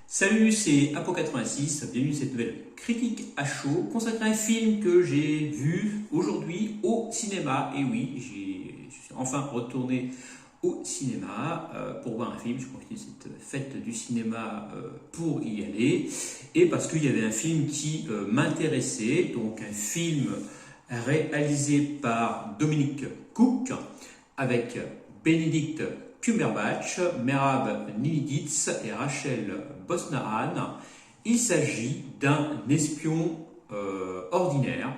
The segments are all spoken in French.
Salut, c'est Apo86, bienvenue dans cette nouvelle critique à chaud consacrée à un film que j'ai vu aujourd'hui au cinéma. Et oui, je suis enfin retourné au cinéma pour voir un film. Je profite de cette fête du cinéma pour y aller. Et parce qu'il y avait un film qui m'intéressait, donc un film réalisé par Dominic Cook avec Benedict Cumberbatch, Merab Niliditz et Rachel Bosnahan. Il s'agit d'un espion ordinaire,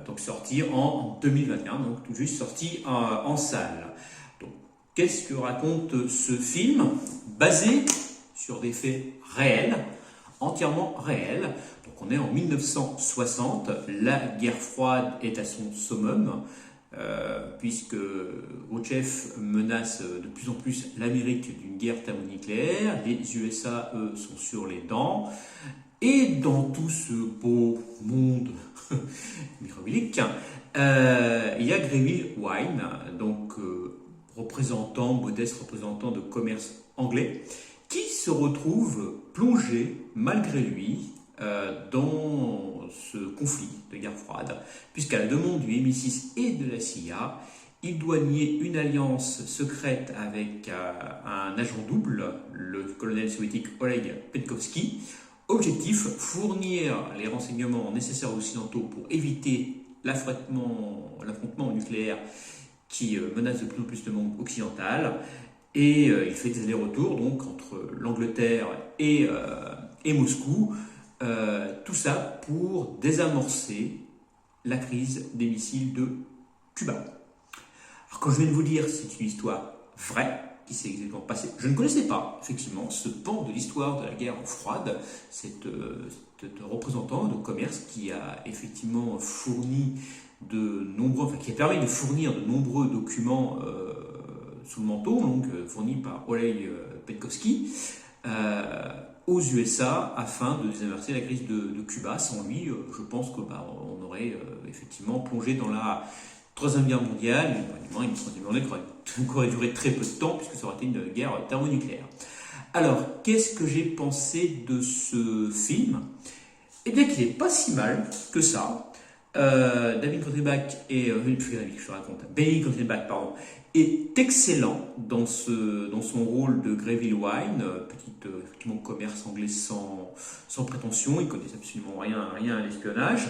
donc sorti en 2021, donc tout juste sorti en salle. Donc, qu'est-ce que raconte ce film basé sur des faits réels, entièrement réels. Donc on est en 1960, la guerre froide est à son summum. Puisque Khrouchtchev menace de plus en plus l'Amérique d'une guerre thermonucléaire, les USA, eux, sont sur les dents, et dans tout ce beau monde microbilique, il y a Greville Wine, donc modeste représentant de commerce anglais, qui se retrouve plongé, malgré lui, dans ce conflit de guerre froide, puisqu'à la demande du MI6 et de la CIA, il doit nier une alliance secrète avec un agent double, le colonel soviétique Oleg Penkovsky. Objectif, fournir les renseignements nécessaires aux Occidentaux pour éviter l'affrontement nucléaire qui menace de plus en plus le monde occidental. Et il fait des allers-retours donc entre l'Angleterre et Moscou. Tout ça pour désamorcer la crise des missiles de Cuba. Alors quand je viens de vous dire c'est une histoire vraie qui s'est exactement passée, je ne connaissais pas effectivement ce pan de l'histoire de la guerre froide, cet représentant de commerce qui a effectivement fourni qui a permis de fournir de nombreux documents sous le manteau, donc fournis par Oleg Penkovsky, aux USA afin de désamorcer la crise de Cuba. Sans lui, je pense que on aurait effectivement plongé dans la Troisième Guerre mondiale, une Troisième Guerre mondiale qui aurait duré très peu de temps puisque ça aurait été une guerre thermonucléaire. Alors, qu'est-ce que j'ai pensé de ce film? Eh bien, qu'il n'est pas si mal que ça. David Cronenberg Benny Cronenberg, pardon, est excellent dans son rôle de Greville Wine, effectivement commerce anglais sans prétention, il ne connaît absolument rien à l'espionnage.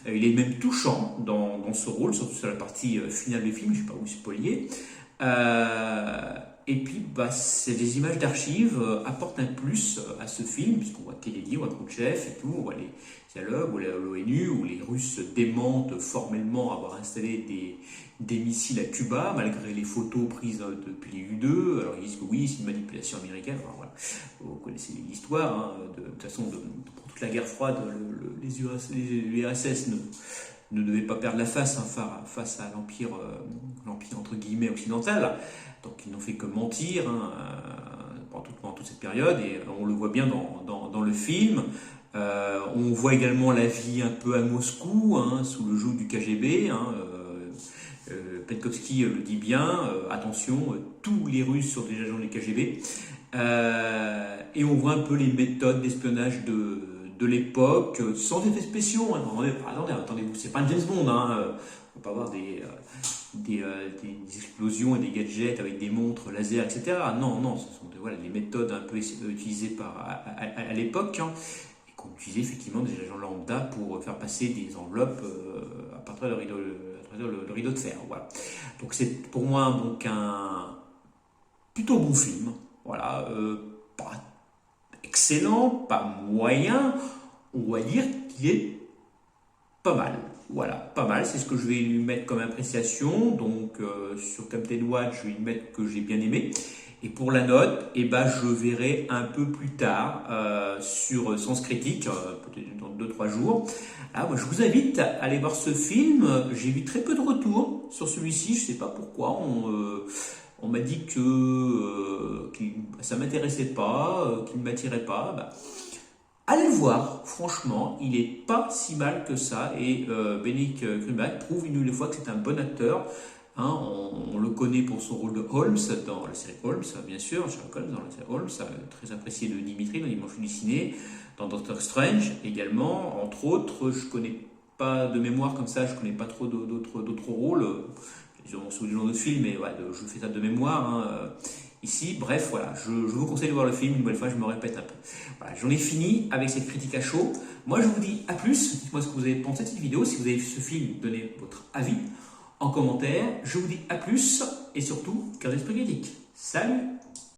Il est même touchant dans ce rôle, surtout sur la partie finale du film, je ne vais pas vous spoiler. Et puis, les images d'archives apportent un plus à ce film, puisqu'on voit Kennedy, on voit Khrouchtchev et tout, on voit les dialogues, l'ONU, où les Russes démentent formellement avoir installé des missiles à Cuba, malgré les photos prises depuis les U-2. Alors ils disent que oui, c'est une manipulation américaine. Alors, voilà. Vous connaissez l'histoire, hein, de toute façon, pour toute la guerre froide, les URSS ne devaient pas perdre la face face à l'empire entre guillemets occidental. Donc ils n'ont fait que mentir pendant toute cette période, et on le voit bien dans le film. On voit également la vie un peu à Moscou, sous le joug du KGB. Penkovsky le dit bien, attention, tous les Russes sont des agents du KGB. Et on voit un peu les méthodes d'espionnage de l'époque, sans effets spéciaux. Attendez-vous, c'est pas un James Bond. On ne peut pas avoir des explosions et des gadgets avec des montres laser, etc. Non, ce sont les méthodes un peu utilisées à l'époque, et qu'on utilisait effectivement des agents lambda pour faire passer des enveloppes à partir de le rideau de fer. Voilà. Donc c'est pour moi donc un plutôt bon film. Voilà, pas excellent, pas moyen, on va dire qu'il est pas mal. Voilà, pas mal, c'est ce que je vais lui mettre comme appréciation. Donc sur Captain Watch, je vais lui mettre que j'ai bien aimé. Et pour la note, je verrai un peu plus tard sur Sens Critique, peut-être dans 2-3 jours. Moi, je vous invite à aller voir ce film. J'ai vu très peu de retours sur celui-ci, je ne sais pas pourquoi. On m'a dit que ça ne m'intéressait pas, qu'il ne m'attirait pas. Allez le voir, franchement, il n'est pas si mal que ça. Et Benedict Cumberbatch prouve une nouvelle fois que c'est un bon acteur. Hein, on le connaît pour son rôle de Holmes dans la série Holmes, bien sûr, Sherlock Holmes dans la série Holmes, très apprécié de Dimitri dans Dimanche du ciné, dans Doctor Strange également, entre autres. Je connais pas de mémoire comme ça, je connais pas trop d'autres rôles. Ils ont sous le nom d'autres films, mais ouais, je fais ça de mémoire. Hein, ici, bref, voilà, je vous conseille de voir le film. Une nouvelle fois, je me répète un peu. Voilà, j'en ai fini avec cette critique à chaud. Moi, je vous dis à plus. Dites-moi ce que vous avez pensé de cette vidéo. Si vous avez vu ce film, donnez votre avis en commentaire. Je vous dis à plus et surtout, gardez l'esprit critique. Salut!